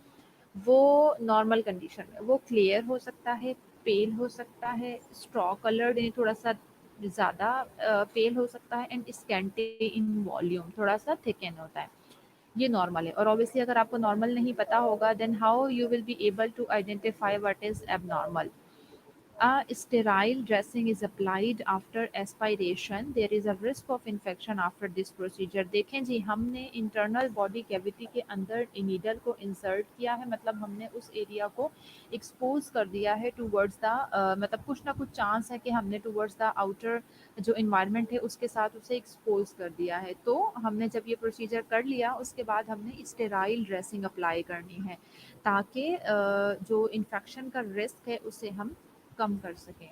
वो नॉर्मल कंडीशन में वो क्लियर हो सकता है, पेल हो सकता है, स्ट्रॉ कलर्ड यानी थोड़ा सा ज़्यादा पेल हो सकता है, एंड स्कैंटी इन वॉल्यूम, थोड़ा सा थिकन होता है। ये नॉर्मल है, और ऑब्वियसली अगर आपको नॉर्मल नहीं पता होगा then how you will be able to identify what is abnormal. A sterile dressing is applied after aspiration. There is a risk of infection after this procedure. देखें जी, हमने इंटरनल बॉडी कैविटी के अंदर needle को insert किया है, मतलब हमने उस एरिया को एक्सपोज कर दिया है टूवर्ड्स द, मतलब कुछ ना कुछ चांस है कि हमने टूवर्ड्स द आउटर जो इन्वायरमेंट है उसके साथ उसे एक्सपोज कर दिया है। तो हमने जब ये प्रोसीजर कर लिया उसके बाद हमने स्टेराइल ड्रेसिंग अप्लाई करनी है ताकि जो इन्फेक्शन का रिस्क है उसे हम कम कर सकें।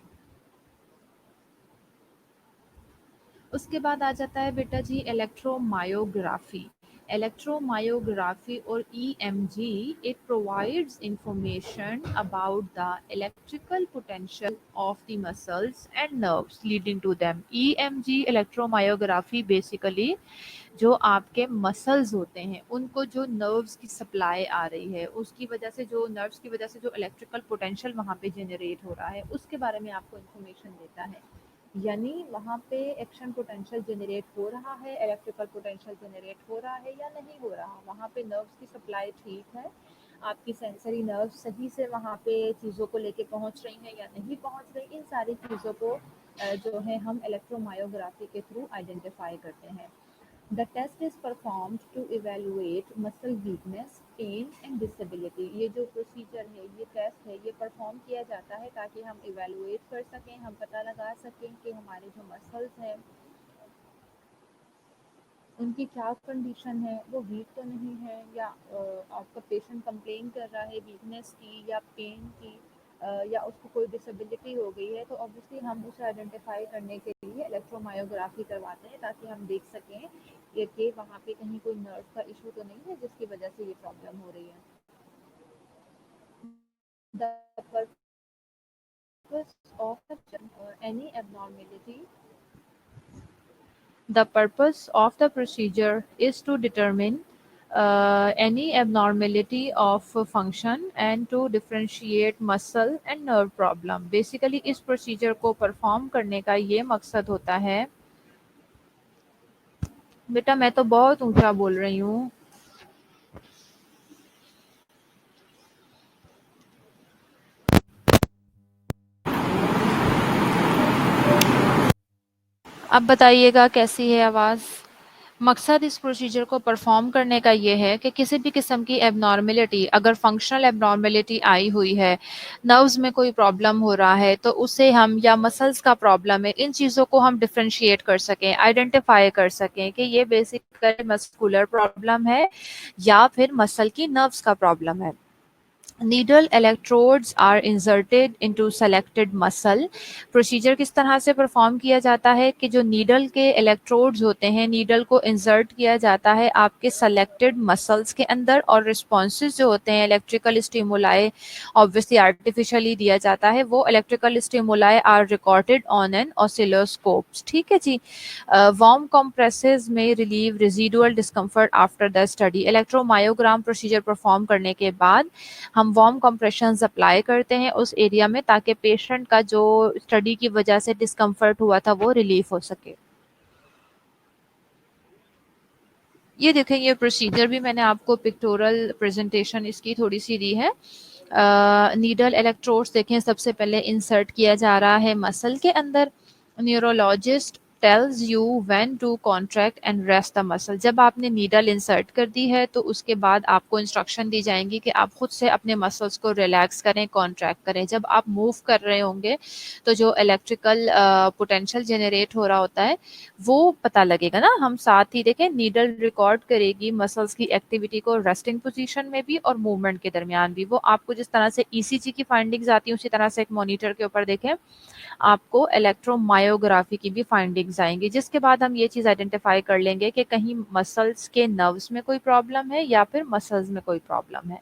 उसके बाद आ जाता है बेटा जी इलेक्ट्रोमायोग्राफी। इलेक्ट्रोमायोग्राफी और EMG, it provides information about the electrical potential of the muscles and nerves leading to them. EMG electromyography basically जो आपके मसल्स होते हैं उनको जो नर्व्स की सप्लाई आ रही है उसकी वजह से, जो नर्व्स की वजह से जो इलेक्ट्रिकल पोटेंशियल वहाँ पे जनरेट हो रहा है उसके बारे में आपको इन्फॉर्मेशन देता है। यानी वहाँ पे एक्शन पोटेंशियल जनरेट हो रहा है, इलेक्ट्रिकल पोटेंशियल जनरेट हो रहा है या नहीं हो रहा, वहाँ पे नर्व्स की सप्लाई ठीक है, आपकी सेंसरी नर्व सही से वहाँ पे चीज़ों को लेके पहुँच रही हैं या नहीं पहुँच रही, इन सारी चीज़ों को जो है हम इलेक्ट्रोमायोग्राफी के थ्रू आइडेंटिफाई करते हैं। The test is performed to evaluate muscle weakness, pain and disability। ये जो प्रोसीजर है, ये टेस्ट है, ये परफॉर्म किया जाता है ताकि हम इवेलुएट कर सकें, हम पता लगा सकें कि हमारे जो मसल्स हैं उनकी क्या कंडीशन है, वो वीक तो नहीं है, या आपका पेशेंट कंप्लेन कर रहा है वीकनेस की या पेन की, या उसको कोई डिसेबिलिटी हो गई है, तो ऑब्वियसली हम उसे आइडेंटिफाई करने के लिए इलेक्ट्रोमायोग्राफी करवाते हैं ताकि हम देख सकें कि वहाँ पे कहीं कोई नर्व का इशू तो नहीं है जिसकी वजह से ये प्रॉब्लम हो रही है। The purpose of any abnormality The purpose of the procedure is to determine any abnormality of function and to differentiate muscle and nerve problem। Basically इस procedure को perform करने का ये मकसद होता है। बेटा मैं तो बहुत ऊंचा बोल रही हूँ। अब बताइएगा कैसी है आवाज़। मकसद इस प्रोसीजर को परफॉर्म करने का ये है कि किसी भी किस्म की एबनॉर्मेलिटी, अगर फंक्शनल एबनॉर्मेलिटी आई हुई है, नर्व्स में कोई प्रॉब्लम हो रहा है, तो उसे हम, या मसल्स का प्रॉब्लम है, इन चीज़ों को हम डिफ्रेंशिएट कर सकें, आइडेंटिफाई कर सकें कि ये बेसिकली मस्कुलर प्रॉब्लम है या फिर मसल की नर्व्स का प्रॉब्लम है। Needle electrodes are inserted into selected muscle। Procedure किस तरह से परफॉर्म किया जाता है कि जो नीडल के इलेक्ट्रोड्स होते हैं, नीडल को इंसर्ट किया जाता है आपके सेलेक्टेड मसल्स के अंदर, और रिस्पॉन्सेज जो होते हैं इलेक्ट्रिकल स्टिमुलाई ऑब्वियसली आर्टिफिशियली दिया जाता है, वो electrical stimuli are recorded on an oscilloscopes. ठीक है जी। Warm compresses may relieve residual discomfort after the study. Electromyogram procedure perform करने के बाद हम वार्म कंप्रेशंस अप्लाई करते हैं उस एरिया में ताकि पेशेंट का जो स्टडी की वजह से डिस्कम्फर्ट हुआ था वो रिलीफ हो सके। ये देखें, ये प्रोसीजर भी मैंने आपको पिक्टोरल प्रेजेंटेशन इसकी थोड़ी सी दी है। नीडल इलेक्ट्रोड्स देखें सबसे पहले इंसर्ट किया जा रहा है मसल के अंदर। Neurologist tells you when to contract and rest the muscle. जब आपने नीडल इंसर्ट कर दी है तो उसके बाद आपको इंस्ट्रक्शन दी जाएंगी कि आप खुद से अपने मसल्स को रिलैक्स करें, कॉन्ट्रैक्ट करें। जब आप मूव कर रहे होंगे तो जो इलेक्ट्रिकल पोटेंशियल जनरेट हो रहा होता है वो पता लगेगा ना। हम साथ ही देखें, नीडल रिकॉर्ड करेगी मसल्स की एक्टिविटी को रेस्टिंग पोजीशन में भी और मूवमेंट के दरमियान भी। वो आपको जिस तरह से ईसीजी की फाइंडिंग्स आती हैं उसी तरह से एक मॉनिटर के ऊपर देखें आपको इलेक्ट्रोमायोग्राफी की भी फाइंडिंग्स आएंगी, जिसके बाद हम ये चीज़ आइडेंटिफाई कर लेंगे कि कहीं मसल्स के नर्व्स में कोई प्रॉब्लम है या फिर मसल्स में कोई प्रॉब्लम है।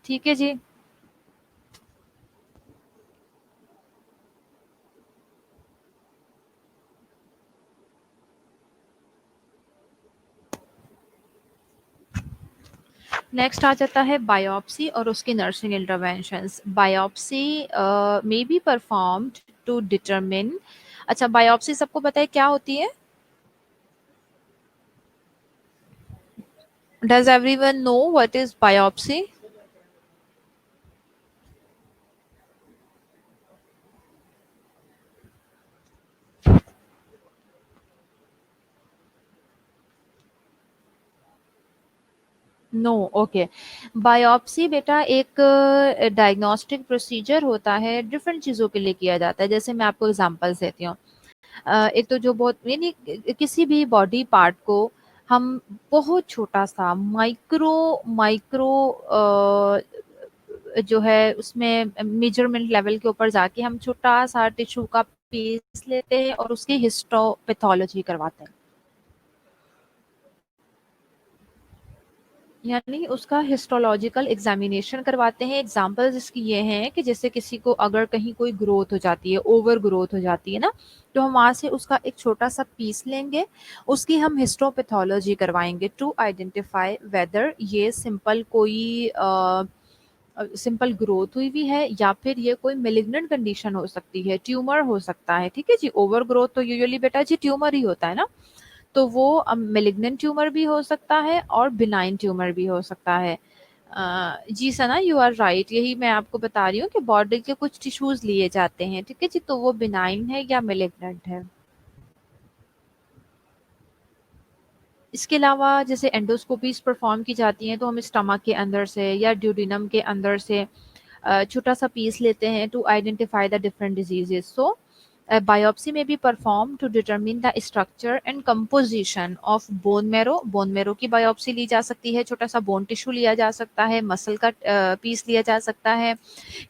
ठीक है जी। नेक्स्ट आ जाता है बायोप्सी और उसकी nursing interventions. Biopsy may be performed to determine. अच्छा, बायोप्सी सबको पता है क्या होती है? Does everyone know what is biopsy? No, okay. Biopsy बेटा एक डायग्नोस्टिक प्रोसीजर होता है, डिफरेंट चीज़ों के लिए किया जाता है। जैसे मैं आपको एग्जांपल्स देती हूँ। एक तो जो बहुत यानी किसी भी बॉडी पार्ट को हम बहुत छोटा सा माइक्रो माइक्रो जो है उसमें मेजरमेंट लेवल के ऊपर जाके हम छोटा सा टिश्यू का पीस लेते हैं और उसकी हिस्टोपैथोलॉजी करवाते हैं, यानी उसका हिस्टोलॉजिकल एग्जामिनेशन करवाते हैं। एग्जांपल्स इसकी ये हैं कि जैसे किसी को अगर कहीं कोई ग्रोथ हो जाती है, ओवर ग्रोथ हो जाती है ना, तो हम वहाँ से उसका एक छोटा सा पीस लेंगे, उसकी हम हिस्टोपैथोलॉजी करवाएंगे टू आइडेंटिफाई वेदर ये सिंपल कोई सिंपल ग्रोथ हुई हुई है या फिर ये कोई मेलिग्नेंट कंडीशन हो सकती है, ट्यूमर हो सकता है। ठीक है जी, ओवर ग्रोथ तो यूजुअली बेटा जी ट्यूमर ही होता है ना, तो वो मेलिग्नेंट ट्यूमर भी हो सकता है और बिनाइन ट्यूमर भी हो सकता है। जी सना, यू आर राइट, यही मैं आपको बता रही हूँ कि बॉडी के कुछ टिश्यूज लिए जाते हैं। ठीक है जी, तो वो बिनाइन है या मेलिग्नेंट है। इसके अलावा जैसे एंडोस्कोपीज परफॉर्म की जाती हैं, तो हम स्टमक के अंदर से या ड्यूडिनम के अंदर से छोटा सा पीस लेते हैं to identify the different diseases. So biopsy may be performed to determine the structure and composition of bone marrow। Bone marrow की बायोप्सी ली जा सकती है, छोटा सा बोन टिश्यू लिया जा सकता है, मसल का पीस लिया जा सकता है,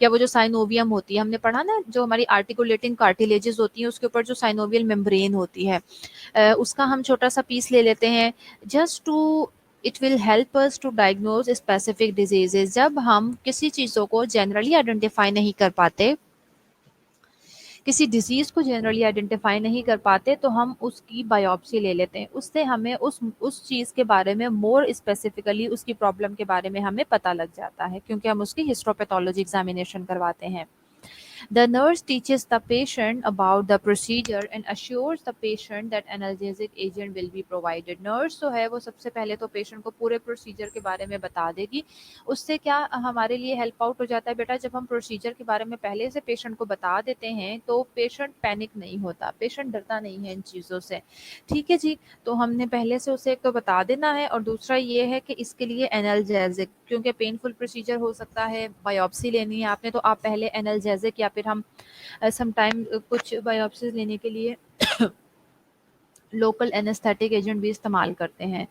या वो जो साइनोवियम होती है, हमने पढ़ा ना जो हमारी आर्टिकुलेटिंग कार्टिलेजेस होती हैं उसके ऊपर जो साइनोवियल मेम्ब्रेन होती है, उसका हम छोटा सा पीस ले लेते हैं, just to it will help us to diagnose specific diseases. जब हम किसी चीज़ों को जनरली आइडेंटिफाई नहीं कर पाते, किसी डिजीज को जनरली आइडेंटिफाई नहीं कर पाते, तो हम उसकी बायोप्सी ले लेते हैं। उससे हमें उस चीज़ के बारे में मोर स्पेसिफिकली उसकी प्रॉब्लम के बारे में हमें पता लग जाता है, क्योंकि हम उसकी हिस्टोपैथोलॉजी एग्जामिनेशन करवाते हैं। The nurse teaches the patient about the procedure and assures the patient that analgesic agent will be provided। Nurse जो है वो सबसे पहले तो पेशेंट को पूरे प्रोसीजर के बारे में बता देगी। उससे क्या हमारे लिए हेल्प आउट हो जाता है बेटा, जब हम प्रोसीजर के बारे में पहले से पेशेंट को बता देते हैं तो पेशेंट पैनिक नहीं होता, पेशेंट डरता नहीं है इन चीज़ों से। ठीक है जी, तो हमने पहले से उसे एक तो बता देना है, और दूसरा ये है कि इसके लिए एनाल्जेसिक, क्योंकि पेनफुल प्रोसीजर हो सकता है, बायोप्सी लेनी है आपने, तो आप पहले एनाल्जेसिक या फिर हम समटाइम कुछ बायोप्सी लेने के लिए लोकल एनेस्थेटिक एजेंट भी इस्तेमाल करते हैं।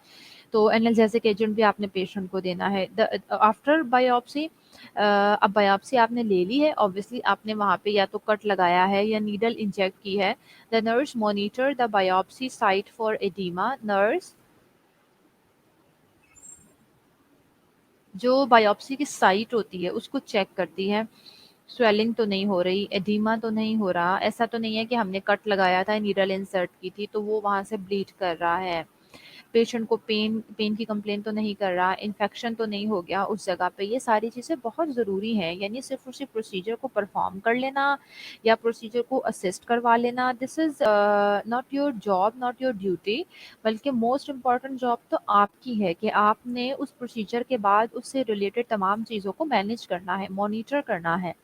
तो एनाल्जेसिक एजेंट भी आपने पेशेंट को देना है आफ्टर बायोप्सी। अब बायोप्सी आपने ले ली है, ऑब्वियसली आपने वहाँ पे या तो कट लगाया है या नीडल इंजेक्ट की है। The nurse monitor the biopsy site for edema. Nurse जो बायोप्सी की साइट होती है उसको चेक करती है, स्वेलिंग तो नहीं हो रही, एडीमा तो नहीं हो रहा, ऐसा तो नहीं है कि हमने कट लगाया था, नीडल इंसर्ट की थी तो वो वहाँ से ब्लीड कर रहा है, पेशेंट को पेन पेन की कंप्लेन तो नहीं कर रहा, इन्फेक्शन तो नहीं हो गया उस जगह पे। ये सारी चीज़ें बहुत ज़रूरी हैं, यानी सिर्फ उसी प्रोसीजर को परफॉर्म कर लेना या प्रोसीजर को असिस्ट करवा लेना, this is not your job, not your duty. बल्कि मोस्ट इम्पॉर्टेंट जॉब तो आपकी है कि आपने उस प्रोसीजर के बाद उससे रिलेटेड तमाम चीज़ों को मैनेज करना है, मॉनिटर करना है।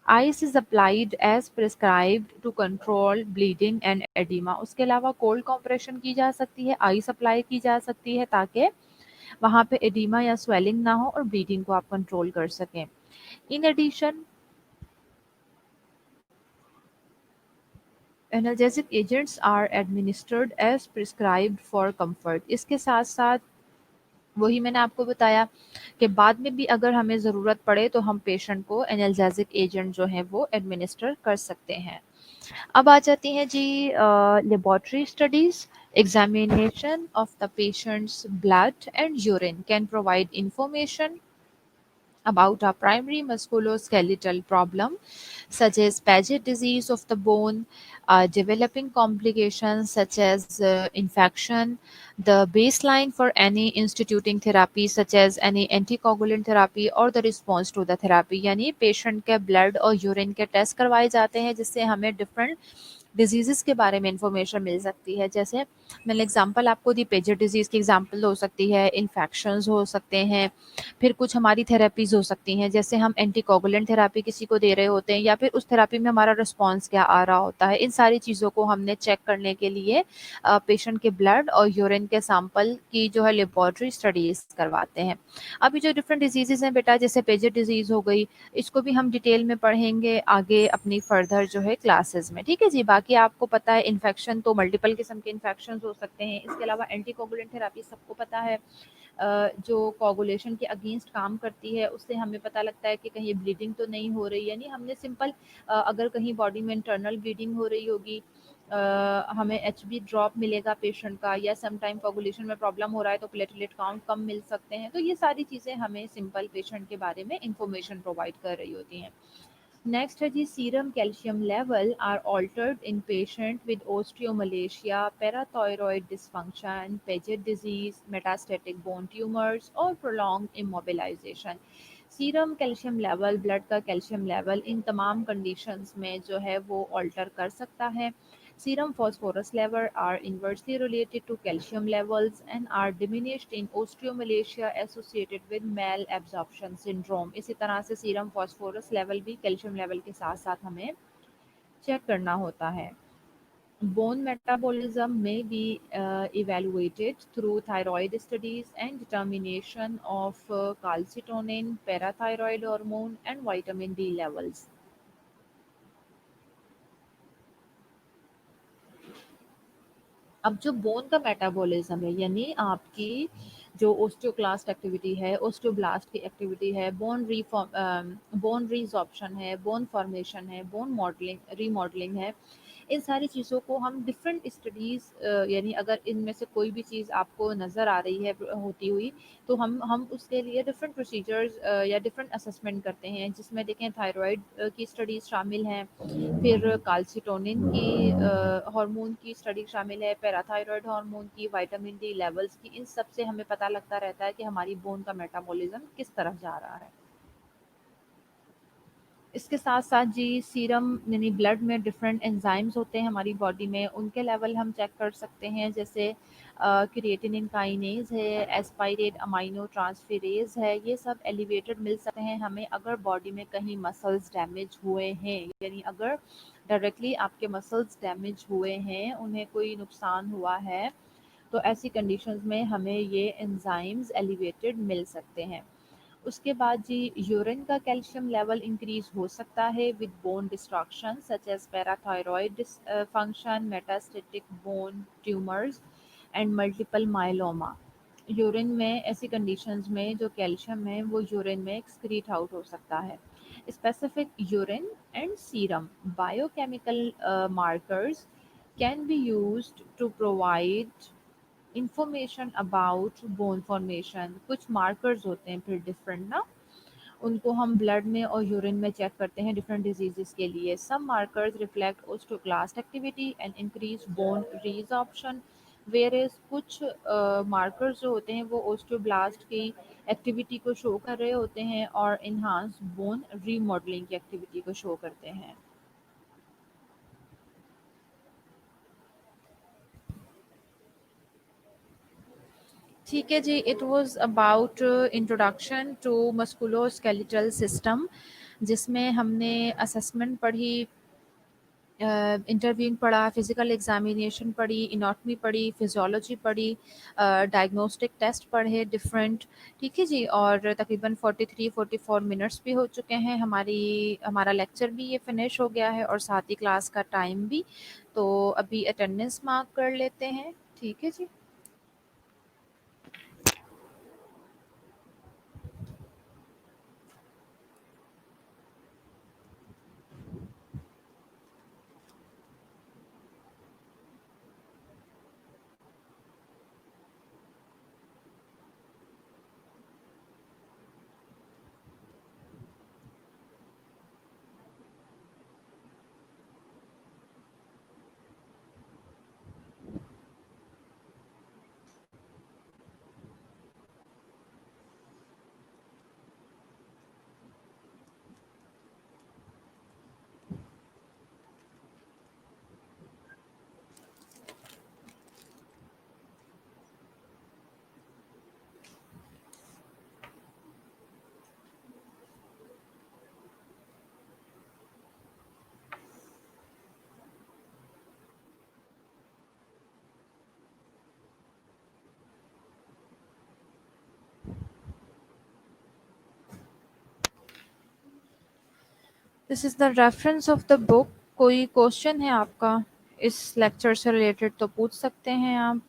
Ice is applied as prescribed to control bleeding and edema. उसके अलावा कोल्ड कॉम्प्रेशन की जा सकती है, आइस अप्लाई की जा सकती है ताकि वहाँ पे एडिमा या स्वेलिंग ना हो और ब्लीडिंग को आप कंट्रोल कर सकें। In addition analgesic agents are administered as prescribed for comfort. इसके साथ साथ वही मैंने आपको बताया कि बाद में भी अगर हमें ज़रूरत पड़े तो हम पेशेंट को एनाल्जेसिक एजेंट जो है वो एडमिनिस्टर कर सकते हैं। अब आ जाती हैं जी laboratory studies. Examination of the patients blood and urine can provide information about a primary musculoskeletal problem such as Paget disease of the bone, developing complications such as infection, the baseline for any instituting therapy such as any anticoagulant therapy or the response to the therapy। यानी patient के blood और urine के test करवाए जाते हैं जिससे हमें different diseases के बारे में इन्फॉर्मेशन मिल सकती है। जैसे मैंने एग्ज़ाम्पल आपको दी, पेजेस डिज़ीज़ की एग्ज़ाम्पल हो सकती है, इन्फेक्शंस हो सकते हैं, फिर कुछ हमारी थेरेपीज़ हो सकती हैं, जैसे हम एंटीकोगुलेंट थेरेपी किसी को दे रहे होते हैं या फिर उस थेरेपी में हमारा रिस्पॉन्स क्या आ रहा होता है। इन सारी चीज़ों को हमने चेक करने के लिए पेशेंट के ब्लड और यूरिन के सैंपल की जो है लेबोरेटरी स्टडीज़ करवाते हैं। अभी जो डिफरेंट डिजीज़ेज़ हैं बेटा, जैसे पेजेस डिज़ीज़ हो गई, इसको भी हम डिटेल में पढ़ेंगे आगे अपनी फर्दर जो है क्लासेस में, ठीक है जी। बाकी आपको पता है इन्फेक्शन तो मल्टीपल किस्म के इन्फेक्शन हो सकते हैं। इसके अलावा एंटीकोगुलेंट थेरेपी सबको पता है, जो कोगुलेशन के अगेंस्ट काम करती है, उससे हमें पता लगता है कि कहीं ब्लीडिंग तो नहीं हो रही। यानी हमने सिंपल अगर कहीं बॉडी में इंटरनल ब्लीडिंग हो रही होगी, हमें एचबी ड्रॉप मिलेगा पेशेंट का, या सम टाइम कोगुलेशन में प्रॉब्लम हो रहा है तो प्लेटलेट काउंट कम मिल सकते हैं। तो ये सारी चीज़ें हमें सिंपल पेशेंट के बारे में इंफॉर्मेशन प्रोवाइड कर रही होती हैं। नेक्स्ट है जी, serum calcium level are altered in patient with osteomalacia, parathyroid dysfunction, Paget disease, metastatic bone tumours और prolong immobilisation. Serum calcium level, blood का कैल्शियम लेवल इन तमाम कंडीशंस में जो है वो ऑल्टर कर सकता है। Serum phosphorus level are inversely related to calcium levels and are diminished in osteomalacia associated with malabsorption syndrome। इसी तरह से सीरम phosphorus level भी कैल्शियम लेवल के साथ साथ हमें चेक करना होता है। Bone metabolism may be evaluated through thyroid studies and determination of calcitonin, parathyroid hormone and vitamin D levels। अब जो बोन का मेटाबॉलिज्म है, यानी आपकी जो ओस्टियोक्लास्ट एक्टिविटी है, ओस्टियोब्लास्ट की एक्टिविटी है, बोन रीजॉर्प्शन है, बोन फॉर्मेशन है, बोन मॉडलिंग रीमॉडलिंग है, इन सारी चीज़ों को हम डिफरेंट स्टडीज़, यानी अगर इनमें से कोई भी चीज़ आपको नज़र आ रही है होती हुई, तो हम उसके लिए डिफरेंट प्रोसीजर्स या डिफरेंट असेसमेंट करते हैं, जिसमें देखें थायराइड की स्टडीज़ शामिल हैं, फिर काल्सिटोनिन की हार्मोन की स्टडी शामिल है, पैराथायरॉयड हार्मोन की, विटामिन डी लेवल्स की। इन सब से हमें पता लगता रहता है कि हमारी बोन का मेटाबॉलिज्म किस तरफ जा रहा है। इसके साथ साथ जी, सीरम यानी ब्लड में डिफरेंट एंजाइम्स होते हैं हमारी बॉडी में, उनके लेवल हम चेक कर सकते हैं। जैसे क्रिएटिनिन काइनेज है, एस्पाइरेट अमाइनो ट्रांसफेरेज है, ये सब एलिवेटेड मिल सकते हैं हमें अगर बॉडी में कहीं मसल्स डैमेज हुए हैं। यानी अगर डायरेक्टली आपके मसल्स डैमेज हुए हैं, उन्हें कोई नुकसान हुआ है, तो ऐसी कंडीशंस में हमें ये एंजाइम्स एलिवेटेड मिल सकते हैं। उसके बाद जी, यूरिन का कैल्शियम लेवल इंक्रीज हो सकता है with bone destruction such as parathyroid function, metastatic bone tumours and multiple myeloma. Urine में ऐसी कंडीशंस में जो कैल्शियम है वो यूरिन में एक्सक्रीट आउट हो सकता है। Specific urine and serum biochemical markers can be used to provide information about bone formation. कुछ मार्कर्स होते हैं फिर डिफरेंट ना, उनको हम ब्लड में और यूरिन में चेक करते हैं डिफरेंट डिजीजेस के लिए। Some markers reflect osteoclast activity and increase bone resorption, whereas कुछ मार्कर्स जो होते हैं वो ओस्टोब्लास्ट की एक्टिविटी को शो कर रहे होते हैं और इन्हांस बोन रीमॉडलिंग की एक्टिविटी को शो करते हैं। ठीक है जी, it was about introduction to musculoskeletal system, जिसमें हमने असेसमेंट पढ़ी, इंटरव्यूइंग पढ़ा, फिजिकल एग्जामिनेशन पढ़ी, इनॉटमी पढ़ी, फिजियोलॉजी पढ़ी, डायग्नोस्टिक टेस्ट पढ़े डिफरेंट। ठीक है जी, और तकरीबन 43-44 मिनट्स भी हो चुके हैं, हमारा लेक्चर भी ये फिनिश हो गया है और साथ ही क्लास का टाइम भी। तो अभी अटेंडेंस मार्क कर लेते हैं। ठीक है जी। This is the reference of the book. कोई क्वेश्चन है आपका इस लेक्चर से रिलेटेड तो पूछ सकते हैं आप।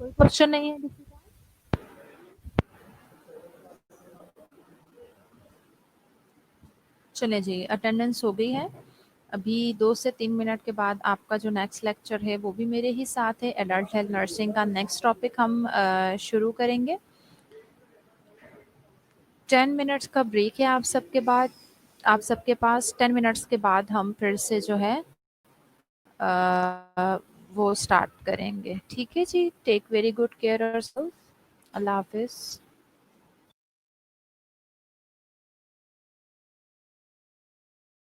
कोई क्वेश्चन नहीं है किसी का? चले जी, अटेंडेंस हो गई है। अभी 2 से 3 मिनट के बाद आपका जो नेक्स्ट लेक्चर है वो भी मेरे ही साथ है। एडल्ट हेल्थ नर्सिंग का नेक्स्ट टॉपिक हम शुरू करेंगे। 10 मिनट्स का ब्रेक है आप सबके पास। 10 मिनट्स के बाद हम फिर से जो है वो स्टार्ट करेंगे। ठीक है जी, take very good care yourself. अल्लाह हाफिज़।